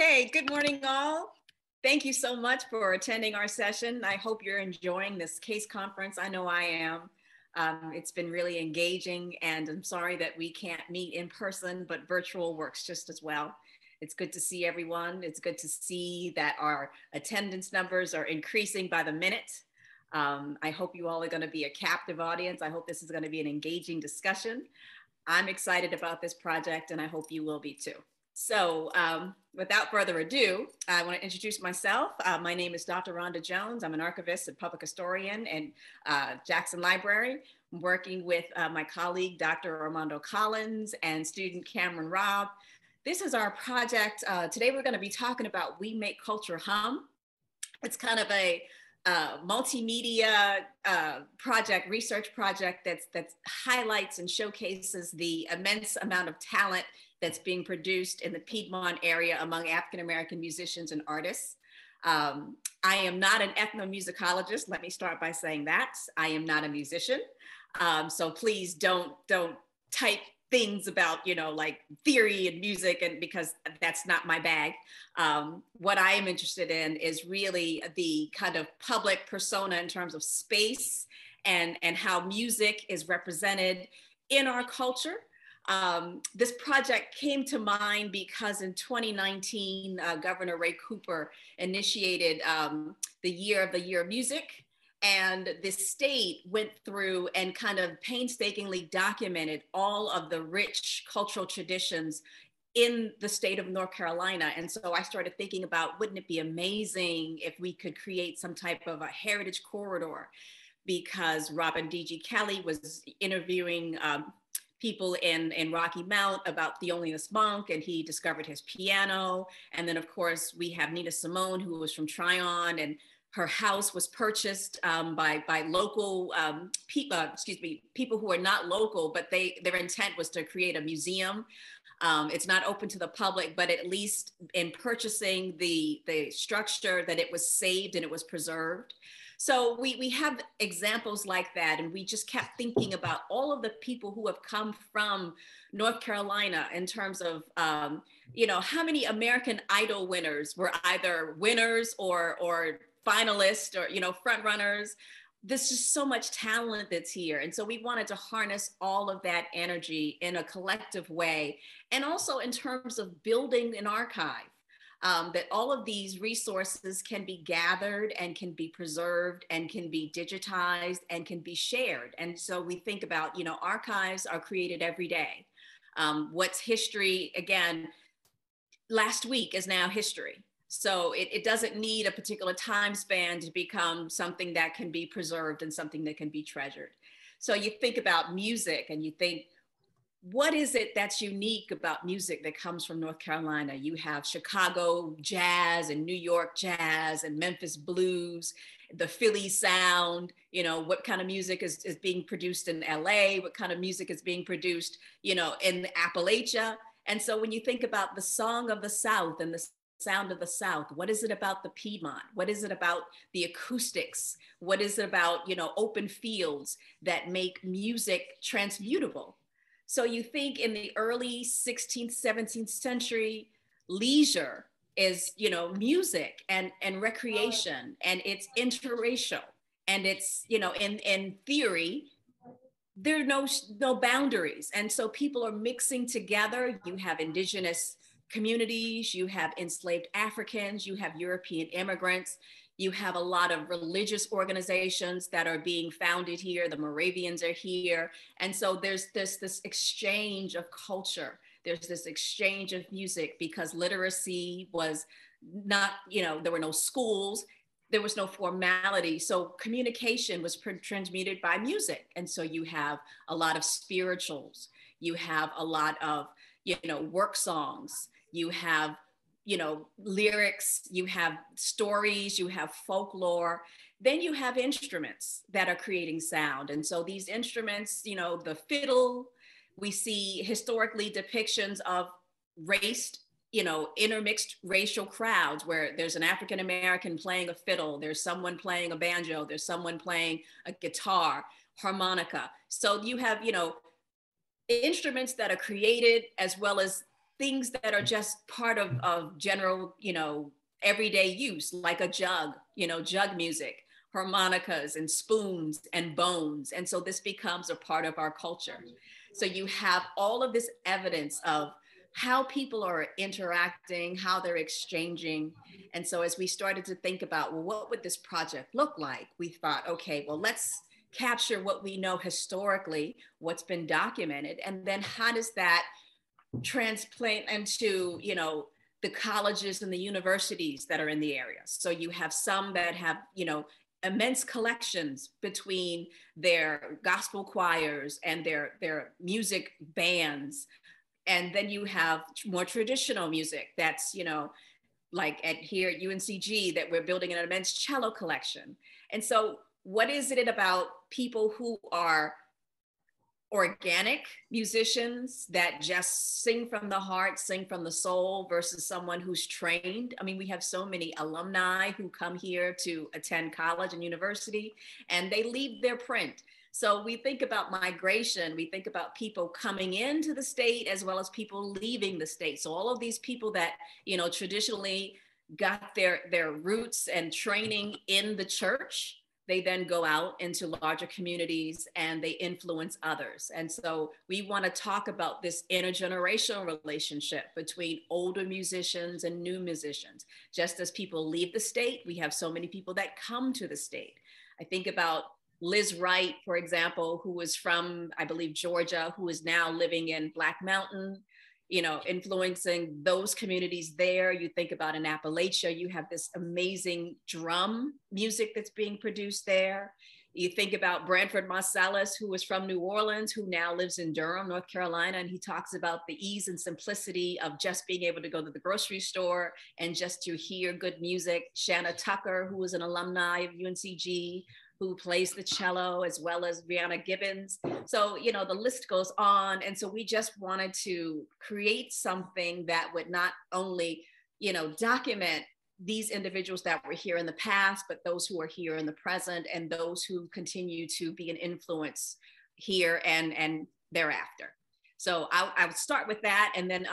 Okay, good morning all. Thank you so much for attending our session. I hope you're enjoying this CACE conference. I know I am. It's been really engaging, and I'm sorry that we can't meet in person, but virtual works just as well. It's good to see everyone. It's good to see that our attendance numbers are increasing by the minute. I hope you all are going to be a captive audience. I hope this is going to be an engaging discussion. I'm excited about this project, and I hope you will be too. So without further ado, I want to introduce myself. My name is Dr. Rhonda Jones. I'm an archivist and public historian in Jackson Library. I'm working with my colleague, Dr. Armondo Collins, and student Cameron Rabb. This is our project. Today we're going to be talking about We Make Culture Hum. It's kind of a multimedia project, research project that highlights and showcases the immense amount of talent that's being produced in the Piedmont area among African-American musicians and artists. I am not an ethnomusicologist. Let me start by saying that. I am not a musician. So please don't type things about, like theory and music, and because that's not my bag. What I am interested in is really the kind of public persona in terms of space and how music is represented in our culture. This project came to mind because in 2019, Governor Ray Cooper initiated the Year of Music. And the state went through and kind of painstakingly documented all of the rich cultural traditions in the state of North Carolina. And so I started thinking about, wouldn't it be amazing if we could create some type of a heritage corridor? Because Robin D.G. Kelly was interviewing people in Rocky Mount about Thelonious Monk, and he discovered his piano. And then of course we have Nina Simone, who was from Tryon, and her house was purchased by local people who are not local, but their intent was to create a museum. It's not open to the public, but at least in purchasing the structure, that it was saved and it was preserved. So we have examples like that, and we just kept thinking about all of the people who have come from North Carolina in terms of, how many American Idol winners were either winners or finalists or, front runners. There's just so much talent that's here. And so we wanted to harness all of that energy in a collective way. And also in terms of building an archive, that all of these resources can be gathered and can be preserved and can be digitized and can be shared. And so we think about, archives are created every day. What's history, again, last week is now history. So it doesn't need a particular time span to become something that can be preserved and something that can be treasured. So you think about music and you think, what is it that's unique about music that comes from North Carolina? You have Chicago jazz and New York jazz and Memphis blues, the Philly sound, what kind of music is being produced in LA, what kind of music is being produced, in Appalachia. And so when you think about the song of the South and the sound of the South, what is it about the Piedmont? What is it about the acoustics? What is it about, open fields that make music transmutable? So you think in the early 16th, 17th century, leisure is, music and recreation, and it's interracial, and it's, in theory, there are no boundaries. And so people are mixing together. You have indigenous communities, you have enslaved Africans, you have European immigrants, you have a lot of religious organizations that are being founded here. The Moravians are here. And so there's this exchange of culture. There's this exchange of music, because literacy was not, there were no schools, there was no formality. So communication was transmuted by music. And so you have a lot of spirituals, you have a lot of, work songs, you have, lyrics, you have stories, you have folklore, then you have instruments that are creating sound. And so these instruments, the fiddle, we see historically depictions of race, intermixed racial crowds where there's an African-American playing a fiddle, there's someone playing a banjo, there's someone playing a guitar, harmonica. So you have, instruments that are created as well as things that are just part of general, everyday use, like a jug, jug music, harmonicas and spoons and bones. And so this becomes a part of our culture. So you have all of this evidence of how people are interacting, how they're exchanging. And so as we started to think about, well, what would this project look like? We thought, okay, well, let's capture what we know historically, what's been documented, and then how does that transplant into, the colleges and the universities that are in the area. So you have some that have, immense collections between their gospel choirs and their music bands. And then you have more traditional music that's, like here at UNCG, that we're building an immense cello collection. And so what is it about people who are organic musicians that just sing from the heart, sing from the soul, versus someone who's trained? I mean, we have so many alumni who come here to attend college and university, and they leave their print. So we think about migration, we think about people coming into the state as well as people leaving the state. So all of these people that, traditionally got their roots and training in the church, they then go out into larger communities and they influence others. And so we want to talk about this intergenerational relationship between older musicians and new musicians. Just as people leave the state, we have so many people that come to the state. I think about Liz Wright, for example, who was from, I believe, Georgia, who is now living in Black Mountain, influencing those communities there. You think about in Appalachia, you have this amazing drum music that's being produced there. You think about Branford Marsalis, who was from New Orleans, who now lives in Durham, North Carolina, and he talks about the ease and simplicity of just being able to go to the grocery store and just to hear good music. Shanna Tucker, who was an alumni of UNCG, who plays the cello, as well as Brianna Gibbons. So, the list goes on. And so we just wanted to create something that would not only, document these individuals that were here in the past, but those who are here in the present and those who continue to be an influence here and thereafter. So I'll start with that. And then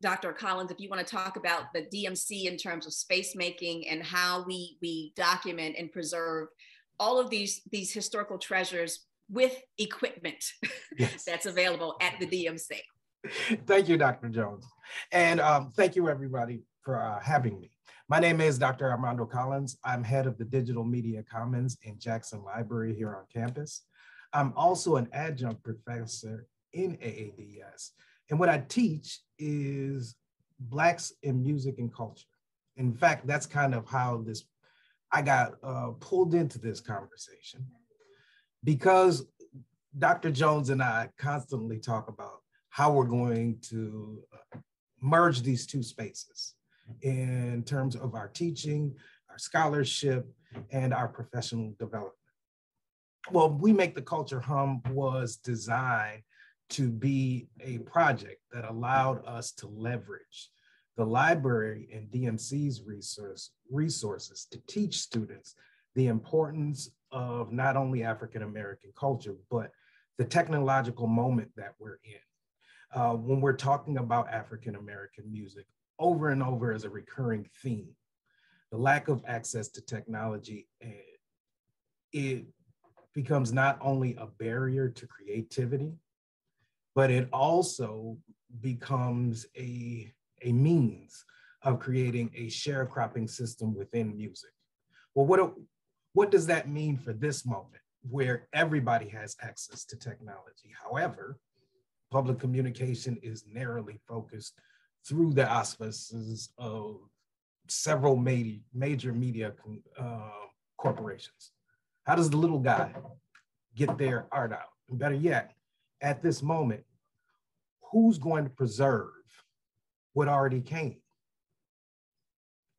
Dr. Collins, if you want to talk about the DMC in terms of space making and how we document and preserve all of these historical treasures with equipment yes. that's available at the DMC. Thank you, Dr. Jones. And thank you, everybody, for having me. My name is Dr. Armondo Collins. I'm head of the Digital Media Commons in Jackson Library here on campus. I'm also an adjunct professor in AADS. And what I teach is Blacks in music and culture. In fact, that's kind of how I got pulled into this conversation, because Dr. Jones and I constantly talk about how we're going to merge these two spaces in terms of our teaching, our scholarship, and our professional development. Well, We Make the Culture Hum was designed to be a project that allowed us to leverage the library and DMC's resources to teach students the importance of not only African-American culture, but the technological moment that we're in. When we're talking about African-American music, over and over as a recurring theme, the lack of access to technology, it becomes not only a barrier to creativity, but it also becomes a means of creating a sharecropping system within music. Well, what does that mean for this moment where everybody has access to technology? However, public communication is narrowly focused through the auspices of several major media corporations. How does the little guy get their art out? And better yet, at this moment, who's going to preserve what already came?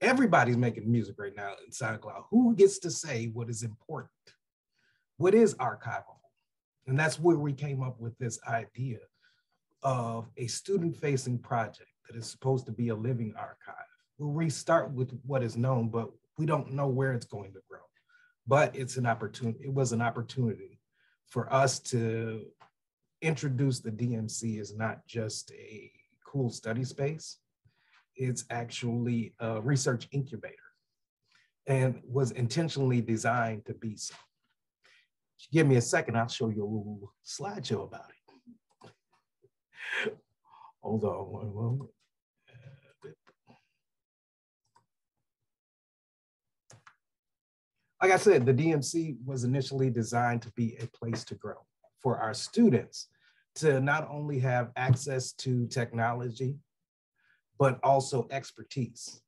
Everybody's making music right now in SoundCloud. Who gets to say what is important? What is archival? And that's where we came up with this idea of a student-facing project that is supposed to be a living archive. We'll restart with what is known, but we don't know where it's going to grow. But it's an opportunity. It was an opportunity for us to introduce the DMC as not just a cool study space. It's actually a research incubator and was intentionally designed to be so. Give me a second, I'll show you a little slideshow about it. Hold on one moment. Like I said, the DMC was initially designed to be a place to grow for our students to not only have access to technology, but also expertise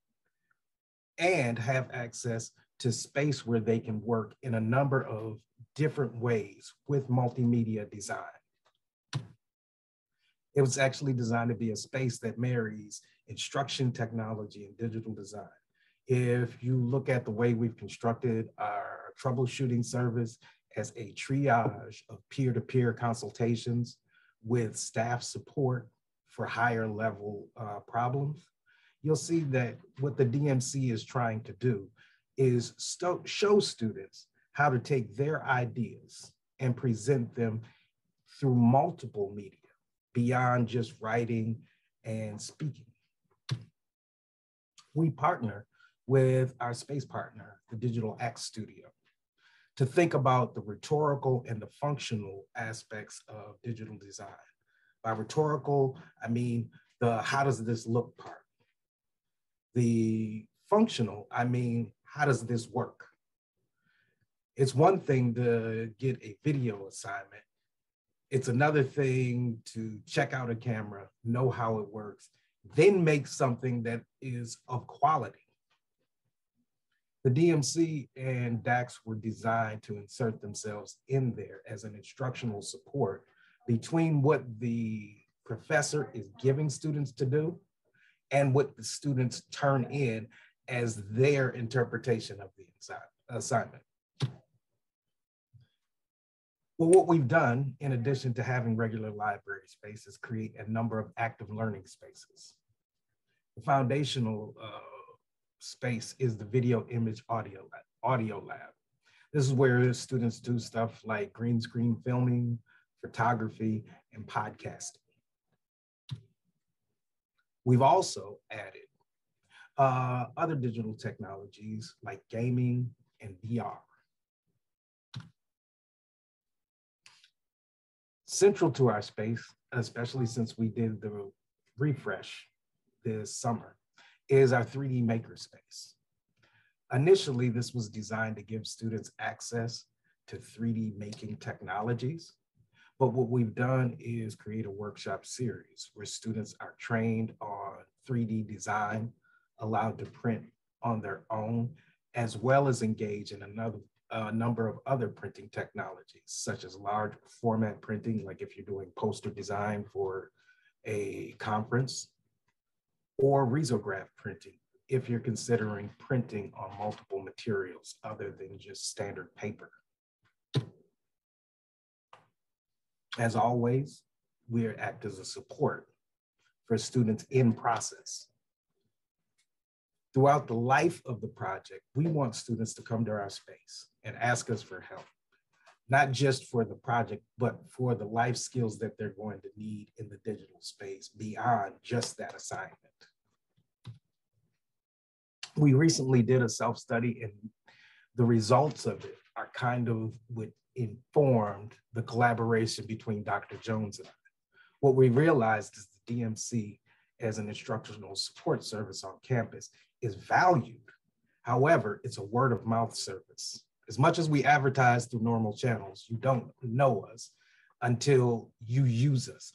and have access to space where they can work in a number of different ways with multimedia design. It was actually designed to be a space that marries instruction, technology, and digital design. If you look at the way we've constructed our troubleshooting service as a triage of peer-to-peer consultations with staff support for higher level problems, you'll see that what the DMC is trying to do is show students how to take their ideas and present them through multiple media beyond just writing and speaking. We partner with our space partner, the Digital Act Studio, to think about the rhetorical and the functional aspects of digital design. By rhetorical, I mean the how does this look part. The functional, I mean, how does this work? It's one thing to get a video assignment. It's another thing to check out a camera, know how it works, then make something that is of quality. The DMC and DACs were designed to insert themselves in there as an instructional support between what the professor is giving students to do and what the students turn in as their interpretation of the assignment. Well, what we've done, in addition to having regular library spaces, create a number of active learning spaces. The foundational space is the video image audio lab. This is where students do stuff like green screen filming, photography, and podcasting. We've also added other digital technologies like gaming and VR. Central to our space, especially since we did the refresh this summer, is our 3D makerspace. Initially, this was designed to give students access to 3D making technologies, but what we've done is create a workshop series where students are trained on 3D design, allowed to print on their own, as well as engage in a number of other printing technologies, such as large format printing, like if you're doing poster design for a conference, or risograph printing, if you're considering printing on multiple materials other than just standard paper. As always, we act as a support for students in process. Throughout the life of the project, we want students to come to our space and ask us for help, not just for the project, but for the life skills that they're going to need in the digital space beyond just that assignment. We recently did a self-study, and the results of it are kind of what informed the collaboration between Dr. Jones and I. What we realized is the DMC as an instructional support service on campus is valued. However, it's a word of mouth service. As much as we advertise through normal channels, you don't know us until you use us.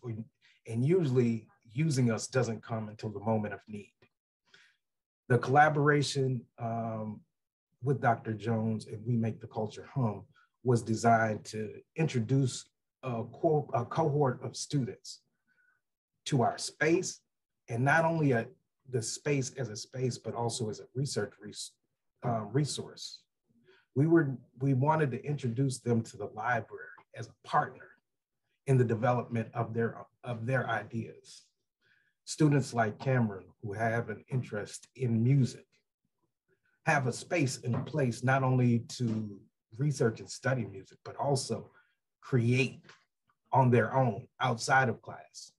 And usually using us doesn't come until the moment of need. The collaboration with Dr. Jones and We Make the Culture Hum was designed to introduce a cohort of students to our space, and not only the space as a space, but also as a research resource. We wanted to introduce them to the library as a partner in the development of their ideas. Students like Cameron, who have an interest in music, have a space and a place not only to research and study music, but also create on their own outside of class.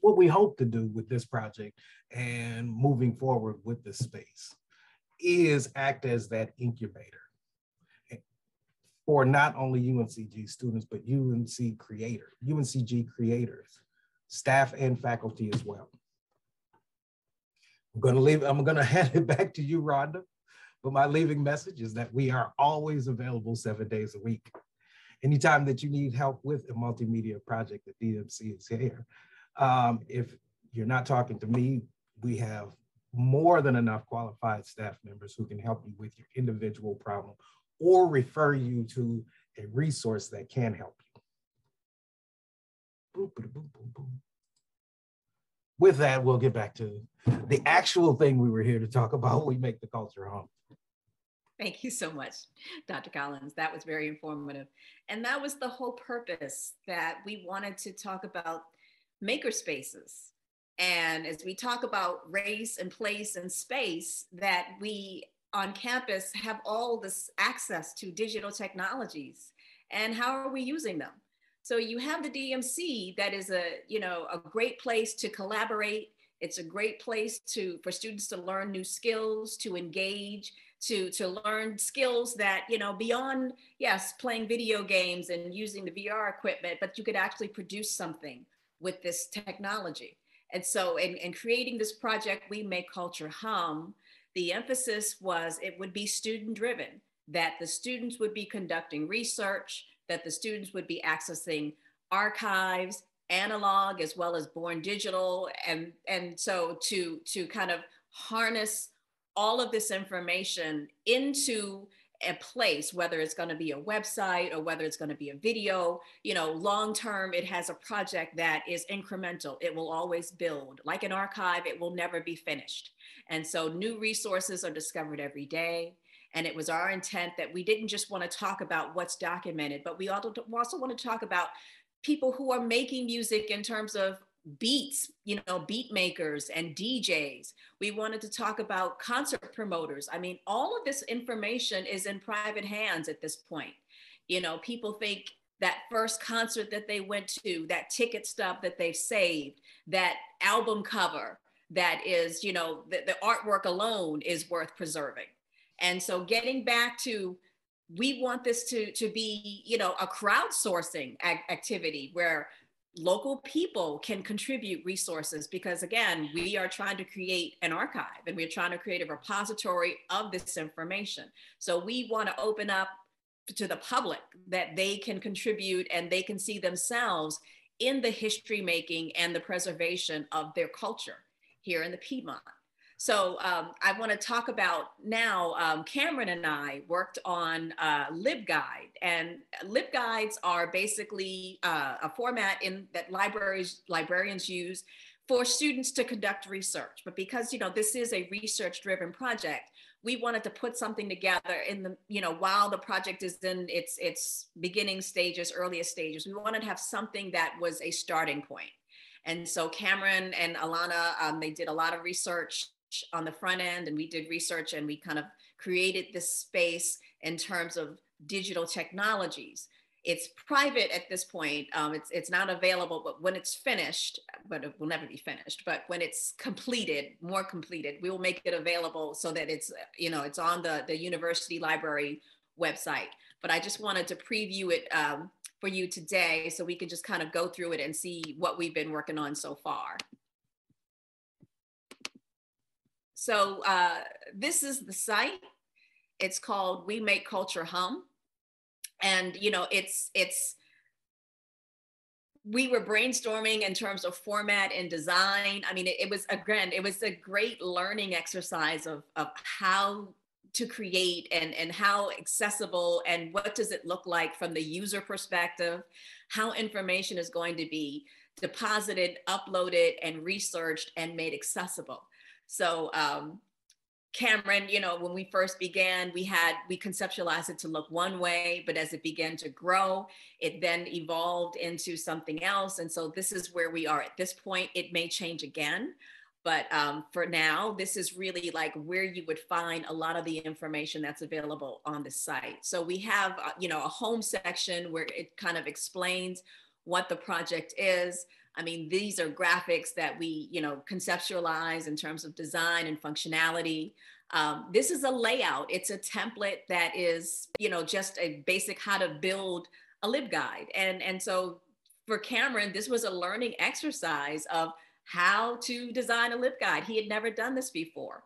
what we hope to do with this project and moving forward with this space is act as that incubator for not only UNCG students, but UNCG creators, staff and faculty as well. I'm going to hand it back to you, Rhonda, but my leaving message is that we are always available 7 days a week. Anytime that you need help with a multimedia project, the DMC is here. If you're not talking to me, we have more than enough qualified staff members who can help you with your individual problem or refer you to a resource that can help you. With that, we'll get back to the actual thing we were here to talk about. We make the culture hum. Thank you so much, Dr. Collins. That was very informative. And that was the whole purpose, that we wanted to talk about makerspaces. And as we talk about race and place and space, that we on campus have all this access to digital technologies, and how are we using them? So you have the DMC, that is a great place to collaborate. It's a great place for students to learn new skills, to engage, to learn skills that, beyond, yes, playing video games and using the VR equipment, but you could actually produce something with this technology. And so in creating this project, We Make Culture Hum, the emphasis was it would be student driven, that the students would be conducting research, that the students would be accessing archives, analog as well as born digital. And so to kind of harness all of this information into a place, whether it's going to be a website or whether it's going to be a video, long term, it has a project that is incremental. It will always build. Like an archive, it will never be finished. And so new resources are discovered every day. And it was our intent that we didn't just want to talk about what's documented, but we also want to talk about people who are making music in terms of beats, beat makers and DJs. We wanted to talk about concert promoters. I mean, all of this information is in private hands at this point. People think that first concert that they went to, that ticket stub that they've saved, that album cover that is, the artwork alone is worth preserving. And so getting back to, we want this to be, a crowdsourcing activity where local people can contribute resources, because again, we are trying to create an archive and we're trying to create a repository of this information. So we want to open up to the public that they can contribute and they can see themselves in the history making and the preservation of their culture here in the Piedmont. So I want to talk about now, Cameron and I worked on LibGuide, and LibGuides are basically a format that librarians use for students to conduct research. But because, this is a research-driven project, we wanted to put something together in the, while the project is in its beginning stages, earliest stages, we wanted to have something that was a starting point. And so Cameron and Alana, they did a lot of research on the front end, and we did research and we kind of created this space in terms of digital technologies. It's private at this point. It's not available, but when it's finished, but it will never be finished, but when it's completed, more completed, we will make it available so that it's, it's on the university library website. But I just wanted to preview it for you today so we could just kind of go through it and see what we've been working on so far. So this is the site. It's called We Make Culture Hum. And, we were brainstorming in terms of format and design. I mean, it was a great learning exercise of how to create and how accessible and what does it look like from the user perspective, how information is going to be deposited, uploaded, and researched and made accessible. So Cameron, when we first began, we conceptualized it to look one way, but as it began to grow, it then evolved into something else. And so this is where we are at this point. It may change again, but for now, this is really like where you would find a lot of the information that's available on the site. So we have, a home section where it kind of explains what the project is. I mean, these are graphics that we, conceptualize in terms of design and functionality. This is a layout. It's a template that is, just a basic how to build a LibGuide. And so for Cameron, this was a learning exercise of how to design a LibGuide. He had never done this before.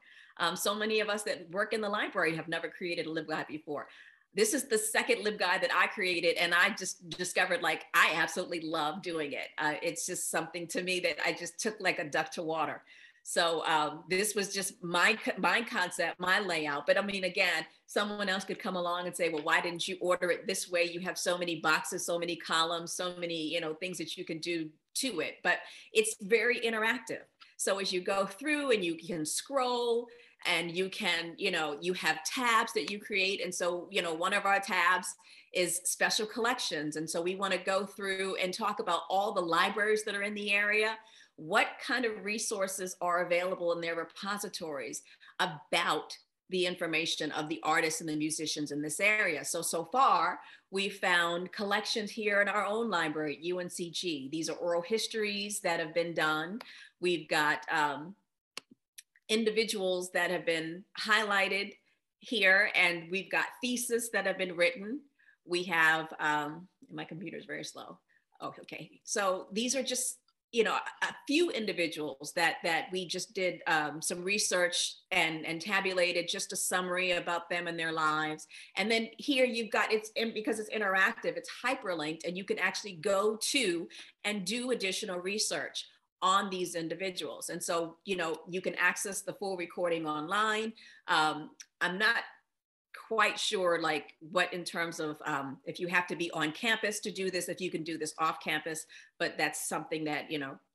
So many of us that work in the library have never created a LibGuide before. This is the second LibGuide that I created, and I just discovered, like, I absolutely love doing it. It's just something to me that I just took like a duck to water. So this was just my concept, my layout. But I mean, again, someone else could come along and say, well, why didn't you order it this way? You have so many boxes, so many columns, so many, things that you can do to it. But it's very interactive. So as you go through and you can scroll, and you can, you have tabs that you create. And so, one of our tabs is special collections. And so we want to go through and talk about all the libraries that are in the area, what kind of resources are available in their repositories about the information of the artists and the musicians in this area. So far, we found collections here in our own library, UNCG. These are oral histories that have been done. We've got individuals that have been highlighted here, and we've got theses that have been written. We have, my computer is very slow. Oh, okay. So these are just, a few individuals that we just did some research and tabulated just a summary about them and their lives. And then here you've got, because it's interactive, it's hyperlinked, and you can actually go to and do additional research on these individuals. And so, you can access the full recording online. I'm not quite sure like what in terms of if you have to be on campus to do this, if you can do this off campus, but that's something that,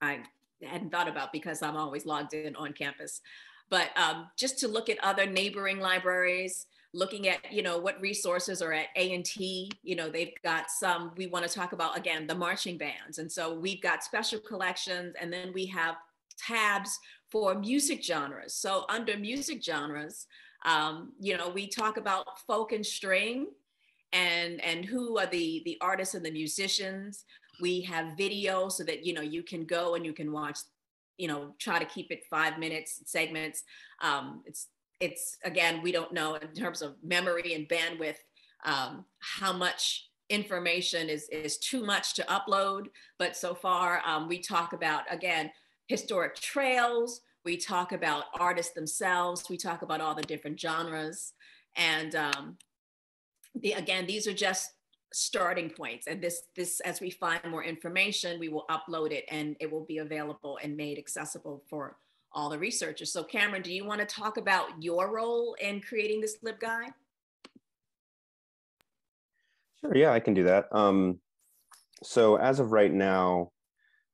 I hadn't thought about because I'm always logged in on campus. But just to look at other neighboring libraries, looking at, what resources are at A&T, they've got some, we want to talk about, again, the marching bands. And so we've got special collections, and then we have tabs for music genres. So under music genres, we talk about folk and string and who are the artists and the musicians. We have video so that, you can go and you can watch, try to keep it 5 minutes segments. It's again, we don't know in terms of memory and bandwidth, how much information is too much to upload. But so far, we talk about, again, historic trails. We talk about artists themselves. We talk about all the different genres. And again, these are just starting points. And this, as we find more information, we will upload it and it will be available and made accessible for all the researchers. So Cameron, do you want to talk about your role in creating this LibGuide? Sure, yeah, I can do that. So as of right now,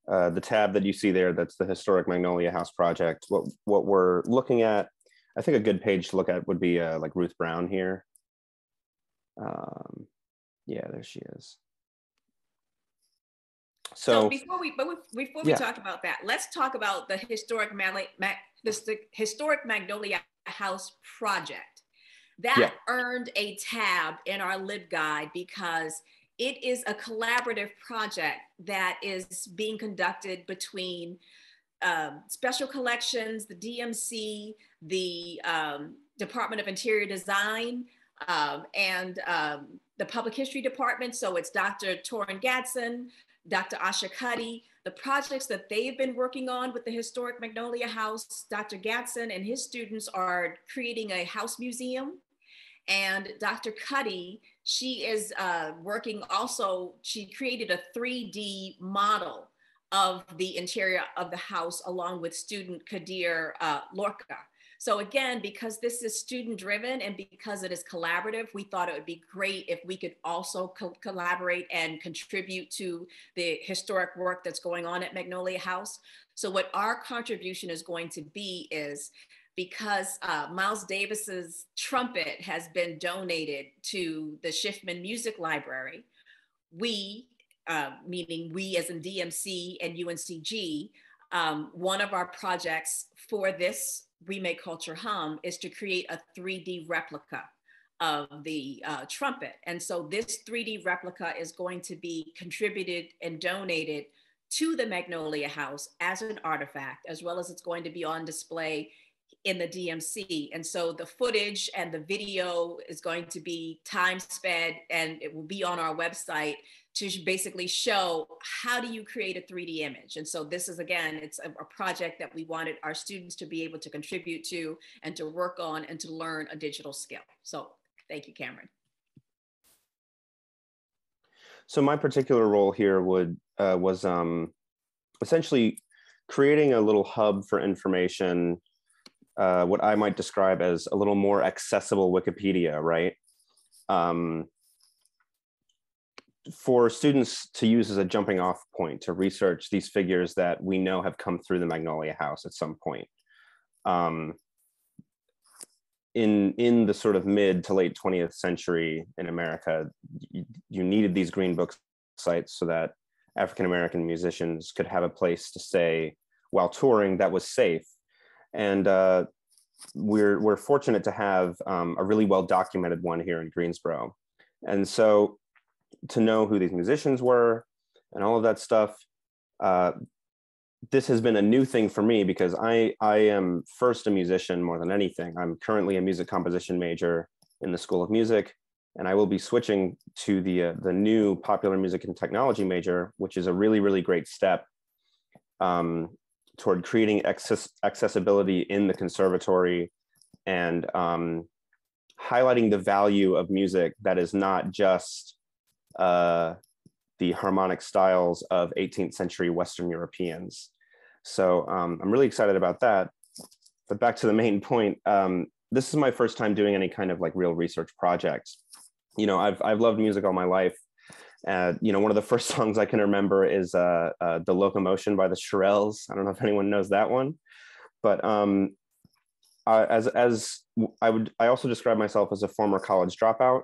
the tab that you see there, that's the Historic Magnolia House Project. What we're looking at, I think a good page to look at would be like Ruth Brown here. Yeah, there she is. So before we talk about that, let's talk about the Historic Magnolia House Project. That earned a tab in our LibGuide because it is a collaborative project that is being conducted between Special Collections, the DMC, the Department of Interior Design, and the Public History Department. So it's Dr. Torrin Gadsden, Dr. Asha Cuddy, the projects that they've been working on with the Historic Magnolia House. Dr. Gadsden and his students are creating a house museum. And Dr. Cuddy, she is working also, she created a 3D model of the interior of the house along with student Kadir Lorca. So again, because this is student driven and because it is collaborative, we thought it would be great if we could also collaborate and contribute to the historic work that's going on at Magnolia House. So what our contribution is going to be is, because Miles Davis's trumpet has been donated to the Schiffman Music Library, we, meaning we as in DMC and UNCG, one of our projects for this We Make Culture Hum is to create a 3D replica of the trumpet. And so this 3D replica is going to be contributed and donated to the Magnolia House as an artifact, as well as it's going to be on display in the DMC. And so the footage and the video is going to be time sped, and it will be on our website to basically show how do you create a 3D image. And so this is, again, it's a project that we wanted our students to be able to contribute to and to work on and to learn a digital skill. So thank you, Cameron. So my particular role here was essentially creating a little hub for information, what I might describe as a little more accessible Wikipedia, right? For students to use as a jumping off point to research these figures that we know have come through the Magnolia House at some point. In the sort of mid to late 20th century in America, you needed these green book sites so that African-American musicians could have a place to stay while touring that was safe. And we're fortunate to have a really well-documented one here in Greensboro. And so to know who these musicians were and all of that stuff, this has been a new thing for me because I am first a musician more than anything. I'm currently a music composition major in the School of Music, and I will be switching to the new popular music and technology major, which is a really, really great step toward creating accessibility in the conservatory and highlighting the value of music that is not just the harmonic styles of 18th century Western Europeans. So I'm really excited about that. But back to the main point, this is my first time doing any kind of like real research projects. You know, I've loved music all my life. You know, one of the first songs I can remember is The Locomotion by the Shirelles. I don't know if anyone knows that one, but I also describe myself as a former college dropout.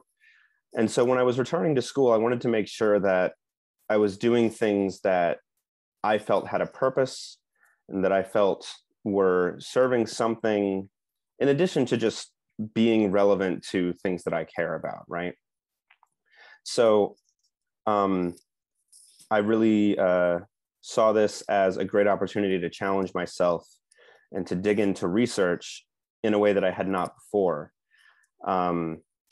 And so when I was returning to school, I wanted to make sure that I was doing things that I felt had a purpose and that I felt were serving something in addition to just being relevant to things that I care about, right? So I really saw this as a great opportunity to challenge myself and to dig into research in a way that I had not before.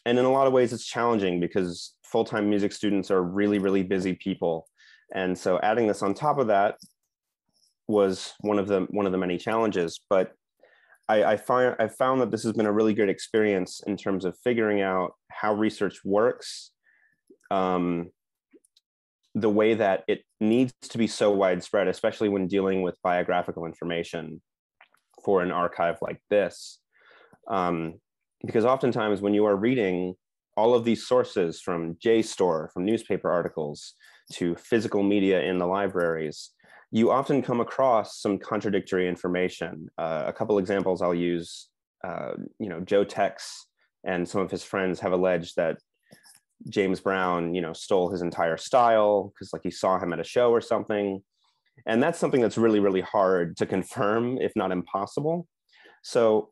And in a lot of ways, it's challenging because full-time music students are really, really busy people. And so adding this on top of that was one of the many challenges. But I found that this has been a really great experience in terms of figuring out how research works, the way that it needs to be so widespread, especially when dealing with biographical information for an archive like this. Because oftentimes when you are reading all of these sources from JSTOR, from newspaper articles, to physical media in the libraries, you often come across some contradictory information. A couple examples I'll use, you know, Joe Tex and some of his friends have alleged that James Brown, you know, stole his entire style because like he saw him at a show or something. And that's something that's really, really hard to confirm, if not impossible. So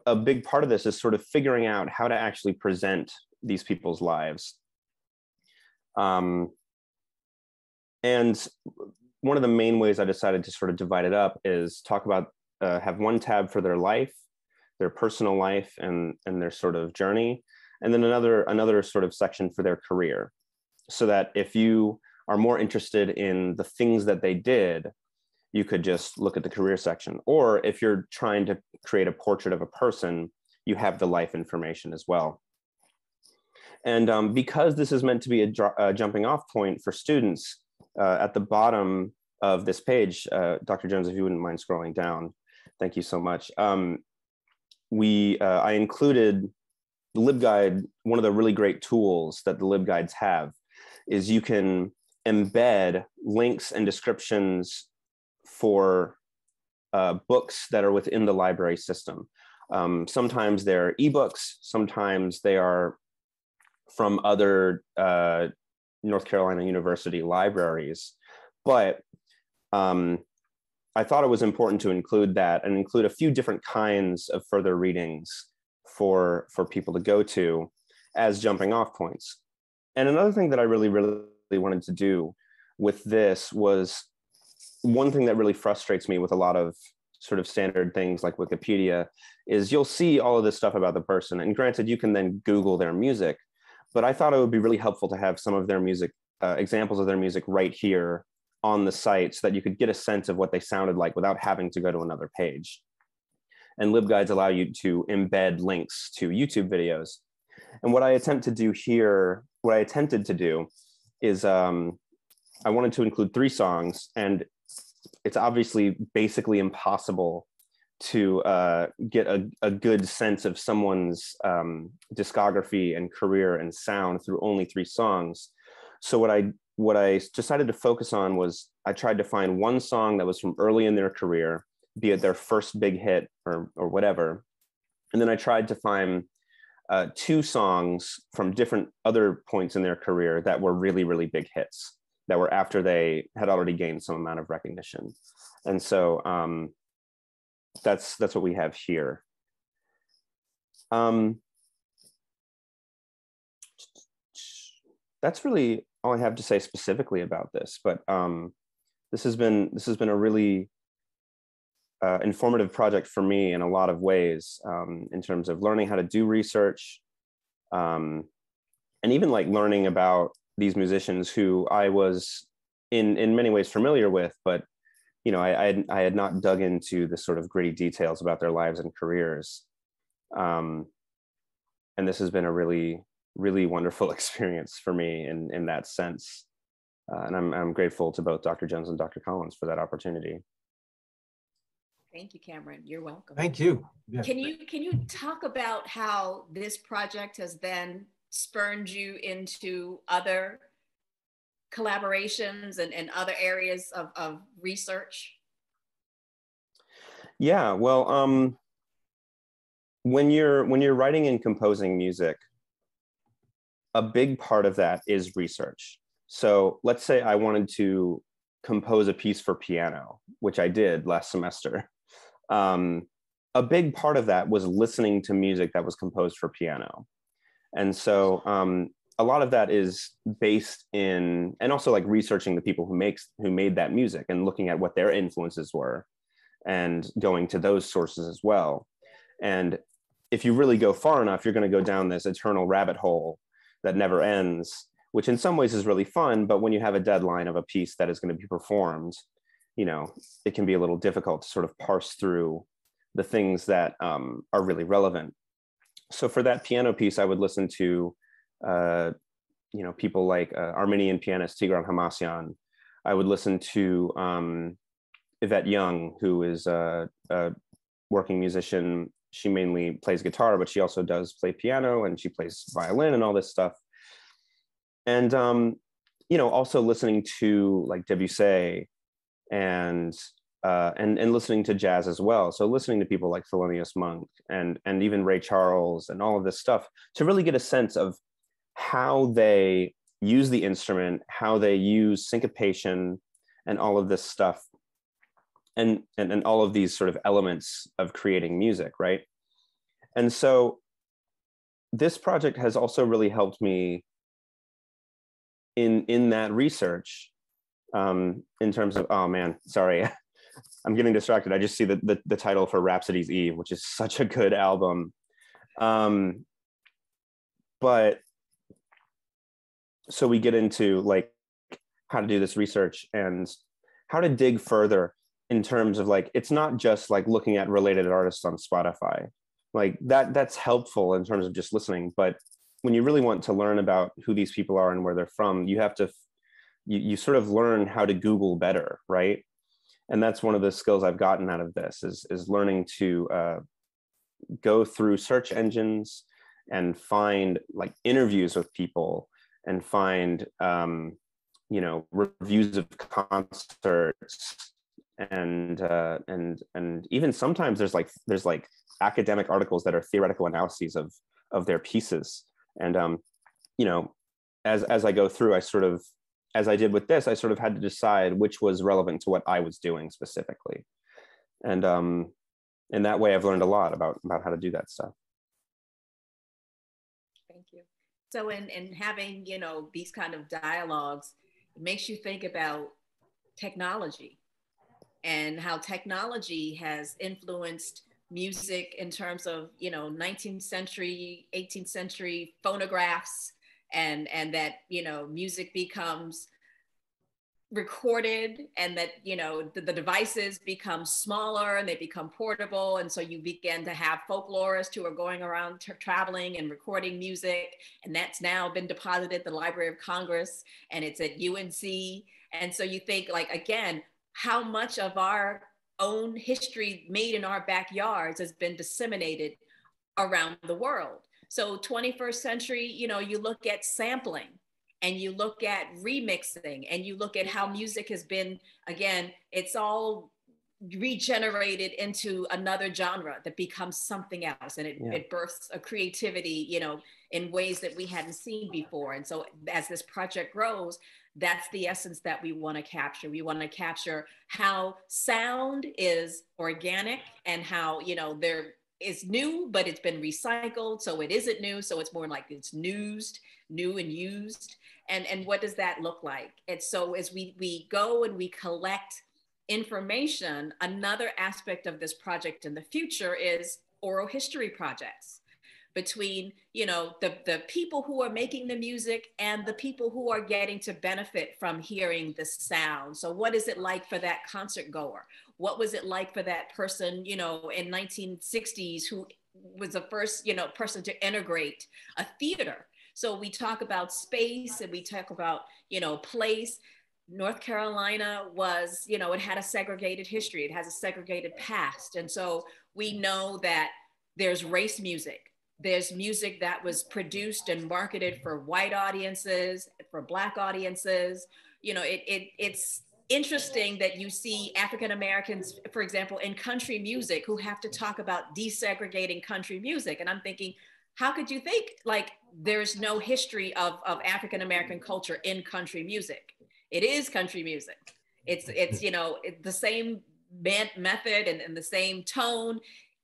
a big part of this is sort of figuring out how to actually present these people's lives. And one of the main ways I decided to sort of divide it up is talk about, have one tab for their life, their personal life and their sort of journey. And then another sort of section for their career. So that if you are more interested in the things that they did, you could just look at the career section. Or if you're trying to create a portrait of a person, you have the life information as well. And because this is meant to be a jumping off point for students, at the bottom of this page, Dr. Jones, if you wouldn't mind scrolling down, thank you so much. I included the LibGuide. One of the really great tools that the LibGuides have is you can embed links and descriptions for books that are within the library system. Sometimes they're ebooks, sometimes they are from other North Carolina University libraries. But I thought it was important to include that and include a few different kinds of further readings for people to go to as jumping off points. And another thing that I really wanted to do with this was one thing that really frustrates me with a lot of sort of standard things like Wikipedia is you'll see all of this stuff about the person. And granted, you can then Google their music, but I thought it would be really helpful to have some of their music, examples of their music right here on the site so that you could get a sense of what they sounded like without having to go to another page. And LibGuides allow you to embed links to YouTube videos. And what I attempted to do is I wanted to include 3 songs, and it's obviously basically impossible to get a good sense of someone's discography and career and sound through only 3 songs. So what I decided to focus on was I tried to find one song that was from early in their career, be it their first big hit or whatever. And then I tried to find 2 songs from different other points in their career that were really, really big hits, that were after they had already gained some amount of recognition. And so that's what we have here. That's really all I have to say specifically about this, but this has been a really informative project for me in a lot of ways, in terms of learning how to do research, and even like learning about these musicians who I was in many ways familiar with, but you know, I had not dug into the sort of gritty details about their lives and careers. And this has been a really, really wonderful experience for me in that sense. And I'm grateful to both Dr. Jones and Dr. Collins for that opportunity. Thank you, Cameron. You're welcome. Thank you. Yeah. Can you talk about how this project has then spurned you into other collaborations and other areas of research? Yeah, well, when you're writing and composing music, a big part of that is research. So let's say I wanted to compose a piece for piano, which I did last semester. A big part of that was listening to music that was composed for piano. And so a lot of that is based in, and also like researching the people who made that music and looking at what their influences were and going to those sources as well. And if you really go far enough, you're going to go down this eternal rabbit hole that never ends, which in some ways is really fun. But when you have a deadline of a piece that is going to be performed, you know, it can be a little difficult to sort of parse through the things that are really relevant. So for that piano piece, I would listen to, you know, people like Armenian pianist Tigran Hamasyan. I would listen to Yvette Young, who is a working musician. She mainly plays guitar, but she also does play piano, and she plays violin and all this stuff. And, you know, also listening to like Debussy and listening to jazz as well. So listening to people like Thelonious Monk and even Ray Charles and all of this stuff to really get a sense of how they use the instrument, how they use syncopation and all of this stuff. And all of these sort of elements of creating music, right? And so this project has also really helped me in that research, in terms of, oh man, sorry, I'm getting distracted. I just see the title for Rhapsody's Eve, which is such a good album. But so we get into like how to do this research and how to dig further in terms of like, it's not just like looking at related artists on Spotify, like that's helpful in terms of just listening. But when you really want to learn about who these people are and where they're from, you have to, you sort of learn how to Google better, right? And that's one of the skills I've gotten out of this is learning to go through search engines and find like interviews with people and find, you know, reviews of concerts. And even sometimes there's like academic articles that are theoretical analyses of their pieces. And you know, as I go through, I sort of, as I did with this, I sort of had to decide which was relevant to what I was doing specifically. And in that way, I've learned a lot about how to do that stuff. Thank you. So in having, you know, these kind of dialogues, it makes you think about technology and how technology has influenced music in terms of, 19th century, 18th century phonographs, and that, music becomes recorded, and that, the devices become smaller and they become portable. And so you begin to have folklorists who are going around traveling and recording music. And that's now been deposited at the Library of Congress, and it's at UNC. And so you think, like, again, how much of our own history made in our backyards has been disseminated around the world. So 21st century, you look at sampling, and you look at remixing, and you look at how music has been, again, it's all regenerated into another genre that becomes something else, and it births a creativity, in ways that we hadn't seen before. And so as this project grows, that's the essence that we want to capture. We want to capture how sound is organic, and how, there is new, but it's been recycled. So it isn't new. So it's more like it's new and used. And what does that look like? And so as we go and we collect information, another aspect of this project in the future is oral history projects between, the people who are making the music and the people who are getting to benefit from hearing the sound. So what is it like for that concert goer? What was it like for that person, in 1960s, who was the first, person to integrate a theater? So we talk about space, and we talk about, place. North Carolina was, it had a segregated history. It has a segregated past. And so we know that there's race music. There's music that was produced and marketed for white audiences, for Black audiences. It's interesting that you see African Americans, for example, in country music, who have to talk about desegregating country music. And I'm thinking, how could you think like there's no history of African American culture in country music? It is country music. It's the same method and the same tone.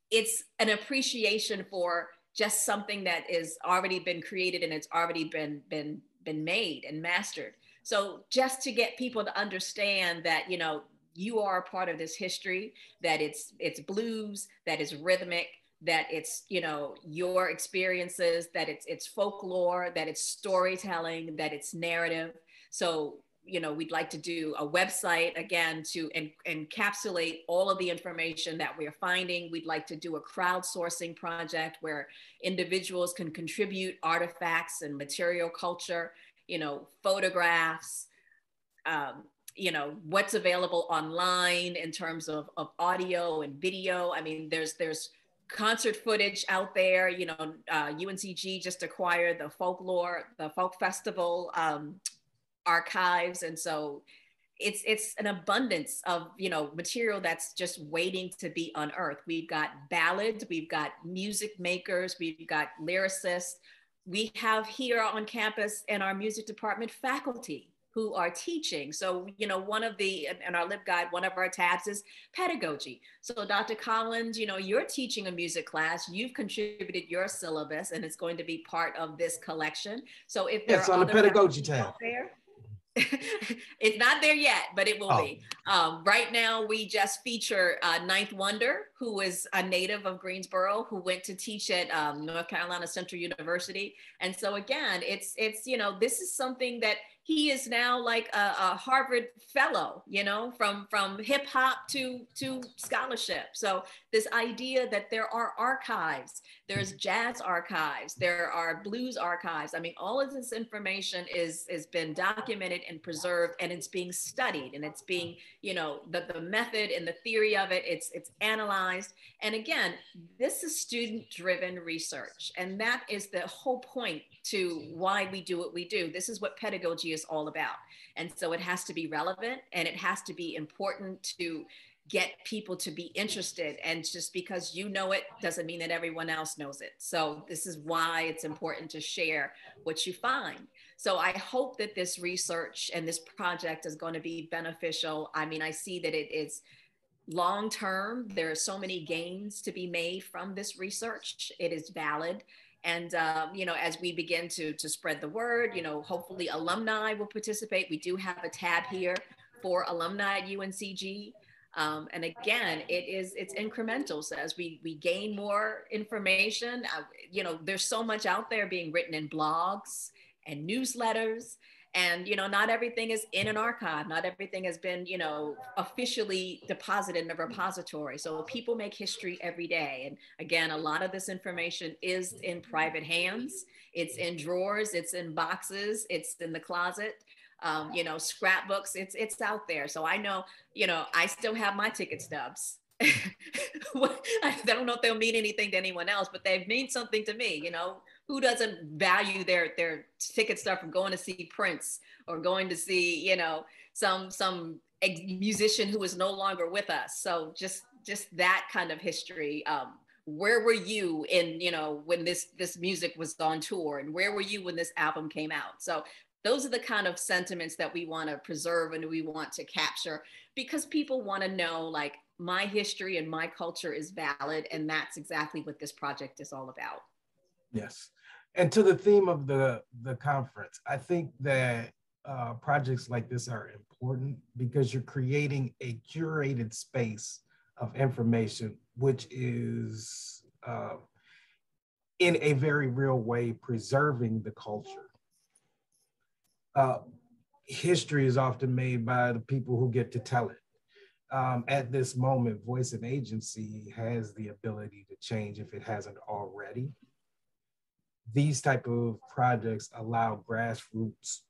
It's an appreciation for just something that is already been created, and it's already been made and mastered. So just to get people to understand that, you are a part of this history, that it's blues, that is rhythmic, that it's, your experiences, that it's folklore, that it's storytelling, that it's narrative. So, we'd like to do a website, again, to encapsulate all of the information that we're finding. We'd like to do a crowdsourcing project where individuals can contribute artifacts and material culture, photographs, what's available online in terms of audio and video. I mean, there's concert footage out there. UNCG just acquired the folk festival archives. And so it's an abundance of, material that's just waiting to be unearthed. We've got ballads, we've got music makers, we've got lyricists. We have here on campus in our music department faculty who are teaching. So, one of in our LibGuide, one of our tabs is pedagogy. So Dr. Collins, you're teaching a music class, you've contributed your syllabus, and it's going to be part of this collection. So if there are on the other pedagogy tab there, it's not there yet, but it will be. Right now, we just feature Ninth Wonder, who is a native of Greensboro, who went to teach at North Carolina Central University. And so again, it's this is something that he is now like a Harvard fellow, from hip hop to scholarship. So this idea that there are archives, there's jazz archives, there are blues archives. I mean, all of this information is been documented and preserved, and it's being studied, and it's being, the method and the theory of it, it's analyzed. And again, this is student-driven research, and that is the whole point to why we do what we do. This is what pedagogy is all about. And so it has to be relevant, and it has to be important to get people to be interested. And just because you know it doesn't mean that everyone else knows it. So this is why it's important to share what you find. So I hope that this research and this project is going to be beneficial. I mean, I see that it is long-term. There are so many gains to be made from this research. It is valid. And, you know, as we begin to spread the word, you know, hopefully alumni will participate. We do have a tab here for alumni at UNCG. And again, it's incremental. So as we gain more information, you know, there's so much out there being written in blogs and newsletters. And, you know, not everything is in an archive. Not everything has been, you know, officially deposited in a repository. So people make history every day. And again, a lot of this information is in private hands. It's in drawers, it's in boxes, it's in the closet. You know, scrapbooks, it's out there. So I know, you know, I still have my ticket stubs. I don't know if they'll mean anything to anyone else, but they mean something to me. You know, who doesn't value their ticket stub from going to see Prince or going to see, you know, some musician who is no longer with us? So just that kind of history. Where were you in, you know, when this music was on tour, and where were you when this album came out? So those are the kind of sentiments that we want to preserve and we want to capture, because people want to know, like, my history and my culture is valid. And that's exactly what this project is all about. Yes. And to the theme of the conference, I think that projects like this are important because you're creating a curated space of information, which is in a very real way preserving the culture. History is often made by the people who get to tell it. At this moment, voice and agency has the ability to change if it hasn't already. These type of projects allow grassroots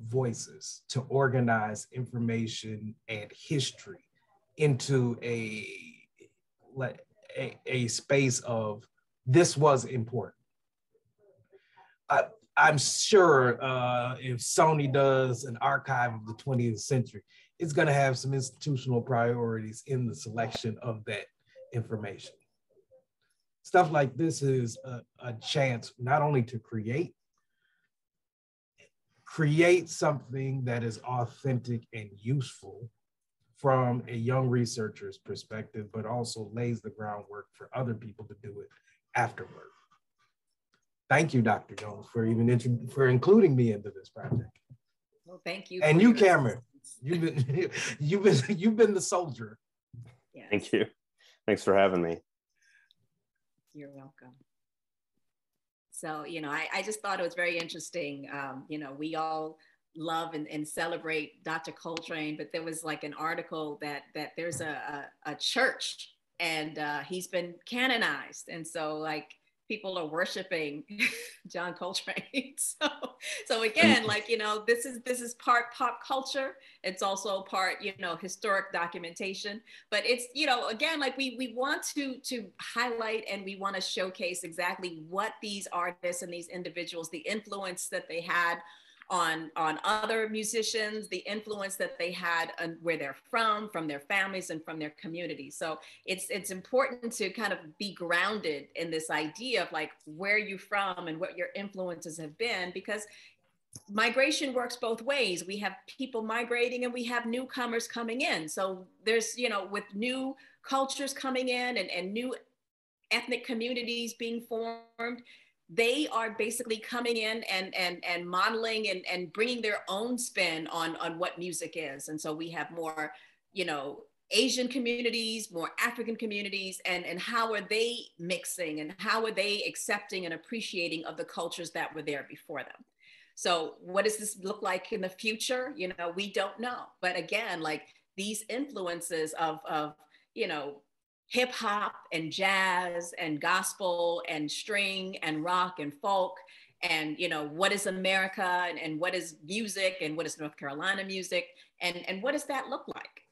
voices to organize information and history into a space of this was important. I'm sure if Sony does an archive of the 20th century, it's going to have some institutional priorities in the selection of that information. Stuff like this is a chance not only to create something that is authentic and useful from a young researcher's perspective, but also lays the groundwork for other people to do it afterward. Thank you, Dr. Jones, for including me into this project. Well, thank you. And you, Cameron, you've been the soldier. Yes. Thank you. Thanks for having me. You're welcome. So, you know, I just thought it was very interesting. You know, we all love and celebrate Dr. Coltrane, but there was like an article that there's a church and he's been canonized. And so, like, people are worshiping John Coltrane. So again, like, you know, this is part pop culture. It's also part, you know, historic documentation, but it's, you know, again, like we want to highlight and we want to showcase exactly what these artists and these individuals, the influence that they had on other musicians, the influence that they had on where they're from their families and from their communities. So it's important to kind of be grounded in this idea of like where you're from and what your influences have been, because migration works both ways. We have people migrating and we have newcomers coming in. So there's, you know, with new cultures coming in and new ethnic communities being formed, they are basically coming in and modeling and bringing their own spin on what music is. And so we have more, you know, Asian communities, more African communities, and how are they mixing and how are they accepting and appreciating of the cultures that were there before them. So what does this look like in the future? You know, we don't know. But again, like these influences of you know, hip hop and jazz and gospel and string and rock and folk and, you know, what is America and what is music and what is North Carolina music and what does that look like?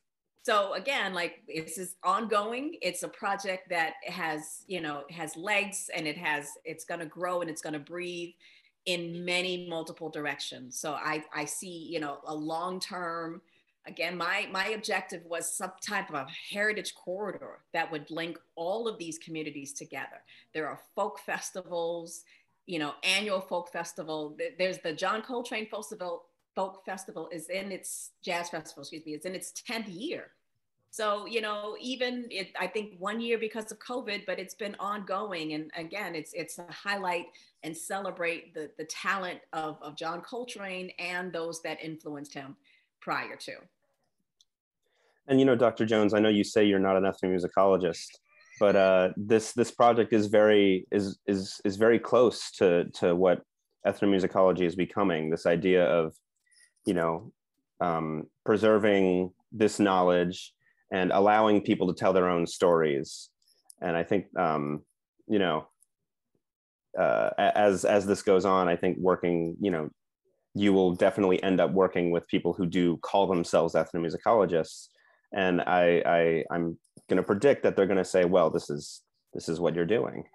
So again, like this is ongoing. It's a project that has, you know, has legs and it's going to grow and it's going to breathe in many multiple directions. So I see, you know, a long-term. Again, my objective was some type of a heritage corridor that would link all of these communities together. There are folk festivals, you know, annual folk festival. There's the John Coltrane Folk Festival is in its jazz festival, excuse me, it's in its 10th year. So, you know, even I think 1 year because of COVID, but it's been ongoing. And again, it's to highlight and celebrate the talent of John Coltrane and those that influenced him prior to. And you know, Dr. Jones, I know you say you're not an ethnomusicologist, but this project is very close to what ethnomusicology is becoming. This idea of, you know, preserving this knowledge and allowing people to tell their own stories. And I think, you know, as this goes on, I think working, you know, you will definitely end up working with people who do call themselves ethnomusicologists. And I'm going to predict that they're going to say, well, this is what you're doing.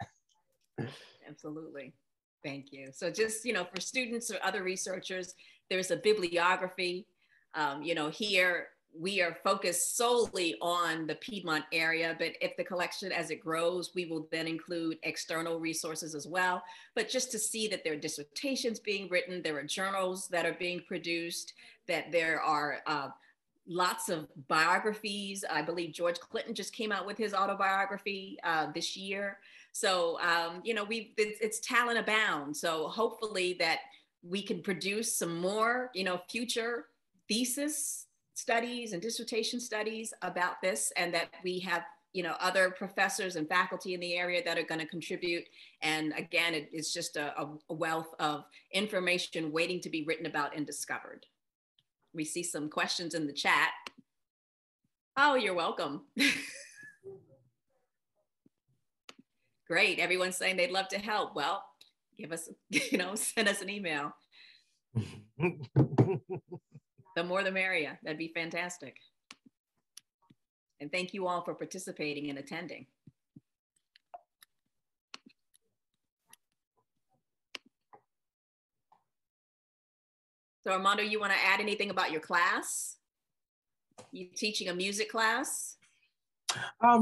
Absolutely. Thank you. So just, you know, for students or other researchers, there's a bibliography. You know, here we are focused solely on the Piedmont area, but if the collection as it grows, we will then include external resources as well. But just to see that there are dissertations being written, there are journals that are being produced, that there are lots of biographies. I believe George Clinton just came out with his autobiography this year. So, you know, it's talent abound. So hopefully that we can produce some more, you know, future thesis studies and dissertation studies about this, and that we have, you know, other professors and faculty in the area that are going to contribute. And again, it's just a wealth of information waiting to be written about and discovered. We see some questions in the chat. Oh, you're welcome. Great. Everyone's saying they'd love to help. Well, give us, you know, send us an email. The more the merrier. That'd be fantastic. And thank you all for participating and attending. So Armando, you want to add anything about your class? You teaching a music class?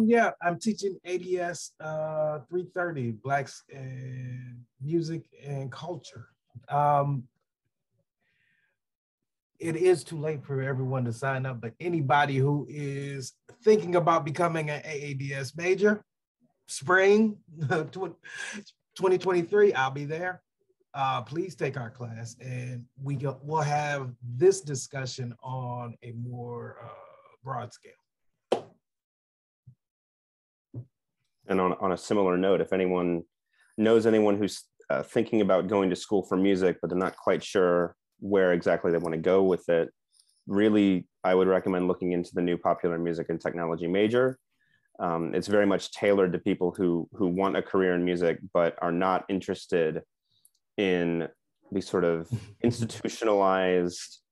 Yeah, I'm teaching ADS 330, Blacks in Music and Culture. It is too late for everyone to sign up, but anybody who is thinking about becoming an AADS major, spring 2023, I'll be there. Please take our class, and we'll have this discussion on a more broad scale. And on a similar note, if anyone knows anyone who's thinking about going to school for music, but they're not quite sure where exactly they want to go with it, really, I would recommend looking into the new Popular Music and Technology major. It's very much tailored to people who want a career in music, but are not interested in the sort of institutionalized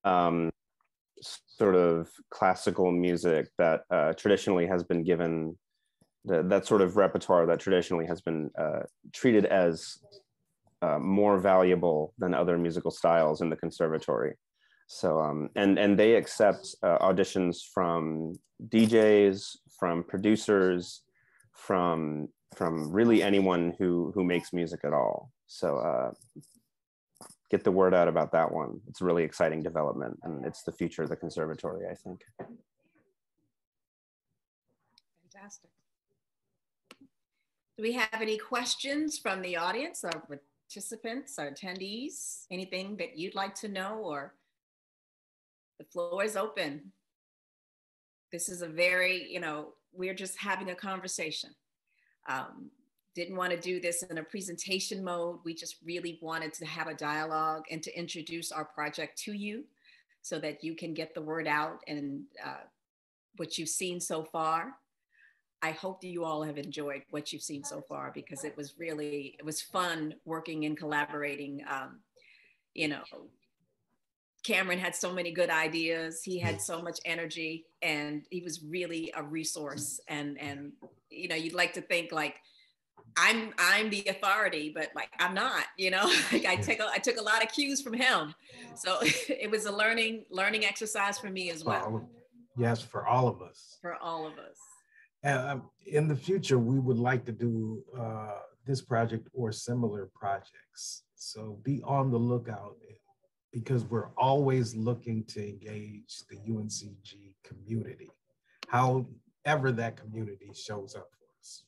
sort of classical music that traditionally has been given, that sort of repertoire that traditionally has been treated as more valuable than other musical styles in the conservatory. So, and they accept auditions from DJs, from producers, from really anyone who makes music at all. So get the word out about that one. It's a really exciting development, and it's the future of the conservatory, I think. Fantastic. Do we have any questions from the audience, our participants, our attendees? Anything that you'd like to know, or the floor is open. This is a very, you know, we're just having a conversation. Didn't want to do this in a presentation mode. We just really wanted to have a dialogue and to introduce our project to you so that you can get the word out and what you've seen so far. I hope that you all have enjoyed what you've seen so far, because it was fun working and collaborating. You know, Cameron had so many good ideas. He had so much energy, and he was really a resource. And you know, you'd like to think like, I'm the authority, but like I'm not, you know. Like I took a lot of cues from him. So it was a learning exercise for me as well. Yes, for all of us. For all of us. In the future, we would like to do this project or similar projects. So be on the lookout, because we're always looking to engage the UNCG community. however that community shows up for us.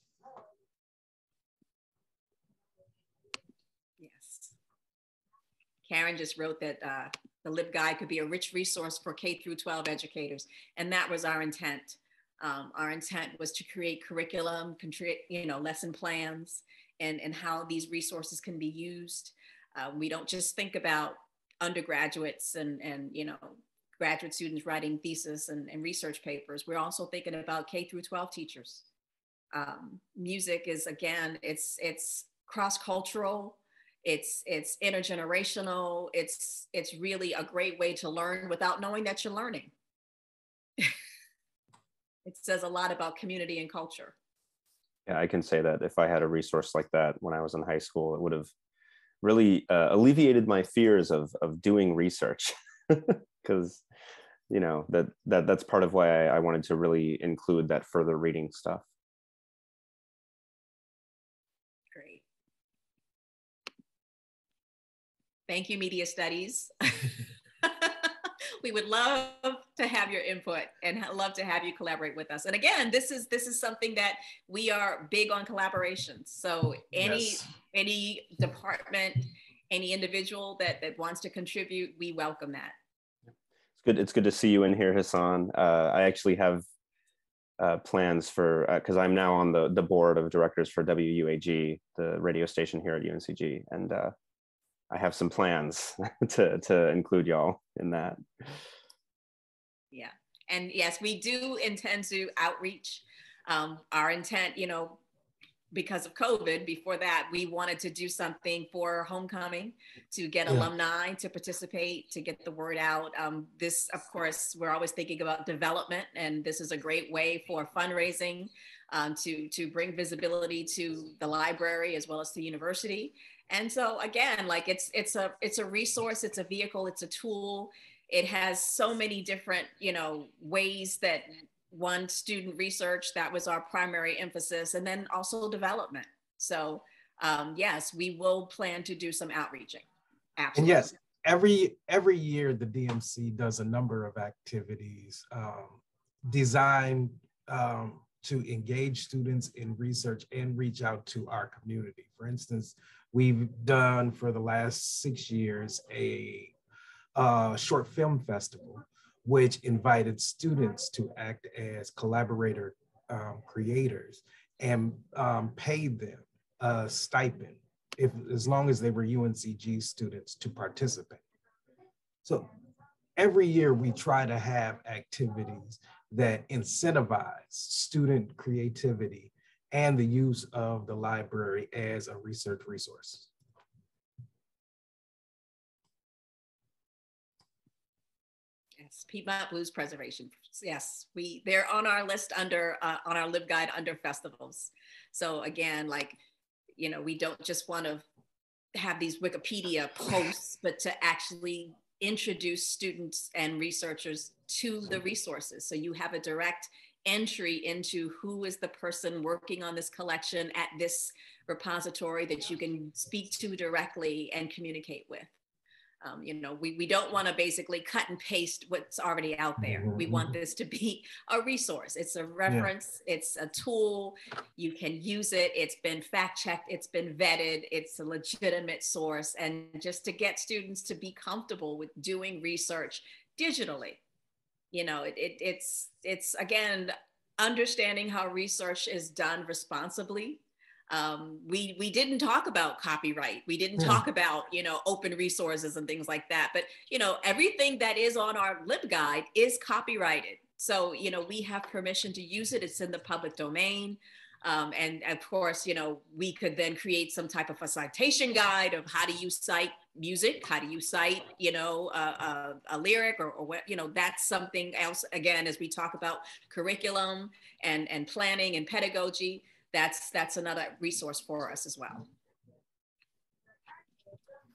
Yes. Karen just wrote that the LibGuide could be a rich resource for K through 12 educators. And that was our intent. Our intent was to create curriculum, lesson plans, and how these resources can be used. We don't just think about undergraduates and graduate students writing thesis and research papers. We're also thinking about K through 12 teachers. Music is, again, it's cross-cultural, it's intergenerational, it's really a great way to learn without knowing that you're learning. It says a lot about community and culture. Yeah, I can say that if I had a resource like that when I was in high school, it would have really alleviated my fears of doing research, because that's part of why I wanted to really include that further reading stuff. Great. Thank you, Media Studies. We would love to have your input and love to have you collaborate with us. And again, this is something that we are big on collaborations. So any department, any individual that wants to contribute, we welcome that. It's good to see you in here, Hassan. I actually have plans for, because I'm now on the board of directors for WUAG, the radio station here at UNCG, and I have some plans to include y'all in that. Yeah, and yes, we do intend to outreach. Our intent, because of COVID, before that, we wanted to do something for homecoming to get alumni to participate, to get the word out. This, of course, we're always thinking about development, and this is a great way for fundraising to bring visibility to the library as well as the university. And so again, like it's a resource, it's a vehicle, it's a tool. It has so many different, ways that one, student research, that was our primary emphasis, and then also development. So yes, we will plan to do some outreaching. Absolutely. And yes, every year the DMC does a number of activities designed to engage students in research and reach out to our community. For instance, we've done for the last 6 years a short film festival, which invited students to act as collaborator creators and paid them a stipend as long as they were UNCG students to participate. So every year we try to have activities that incentivize student creativity and the use of the library as a research resource. Yes, Piedmont Blues Preservation. Yes, they're on our list under on our LibGuide under festivals. So again, we don't just want to have these Wikipedia posts, but to actually introduce students and researchers to the resources. So you have a direct entry into who is the person working on this collection at this repository that you can speak to directly and communicate with. We don't want to basically cut and paste what's already out there. We want this to be a resource. It's a reference, it's a tool, you can use it, it's been fact-checked, it's been vetted, it's a legitimate source, and just to get students to be comfortable with doing research digitally. It's again, understanding how research is done responsibly. We didn't talk about copyright. We didn't talk about, open resources and things like that. But, everything that is on our LibGuide is copyrighted. So, we have permission to use it. It's in the public domain. And of course, we could then create some type of a citation guide of how do you cite music? How do you cite, a lyric or what, that's something else. Again, as we talk about curriculum and planning and pedagogy, that's another resource for us as well.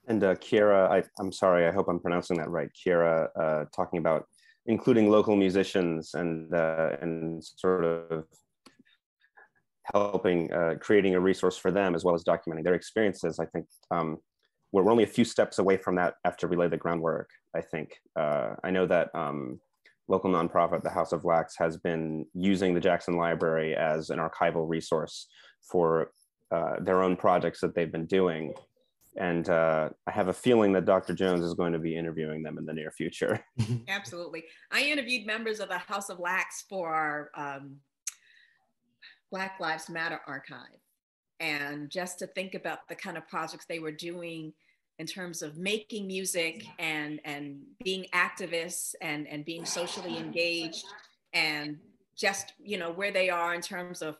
And Kiera, I'm sorry, I hope I'm pronouncing that right. Kiera, talking about including local musicians and sort of helping creating a resource for them as well as documenting their experiences. I think we're only a few steps away from that after we lay the groundwork, I think. I know that local nonprofit, the House of Wax, has been using the Jackson Library as an archival resource for their own projects that they've been doing. And I have a feeling that Dr. Jones is going to be interviewing them in the near future. Absolutely. I interviewed members of the House of Wax for our Black Lives Matter archive. And just to think about the kind of projects they were doing in terms of making music and being activists and being socially engaged, and just, you know, where they are in terms of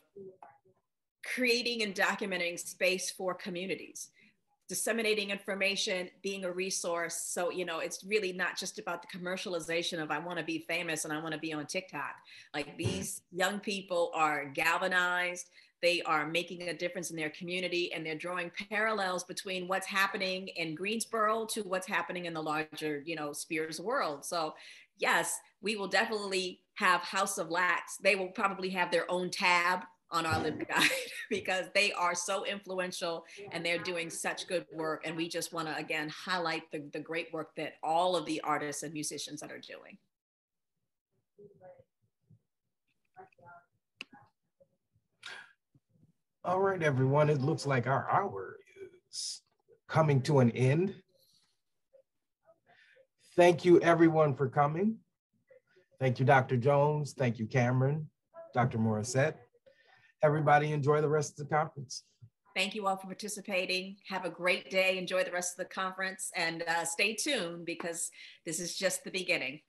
creating and documenting space for communities, disseminating information, being a resource. So, you know, it's really not just about the commercialization of I want to be famous and I want to be on TikTok. Like, these young people are galvanized. They are making a difference in their community, and they're drawing parallels between what's happening in Greensboro to what's happening in the larger, you know, Spears world. So yes, we will definitely have House of Wax. They will probably have their own tab on our LibGuide because they are so influential and they're doing such good work. And we just want to, again, highlight the great work that all of the artists and musicians that are doing. All right, everyone, it looks like our hour is coming to an end. Thank you, everyone, for coming. Thank you, Dr. Jones. Thank you, Cameron, Dr. Morissette. Everybody enjoy the rest of the conference. Thank you all for participating. Have a great day. Enjoy the rest of the conference, and stay tuned because this is just the beginning.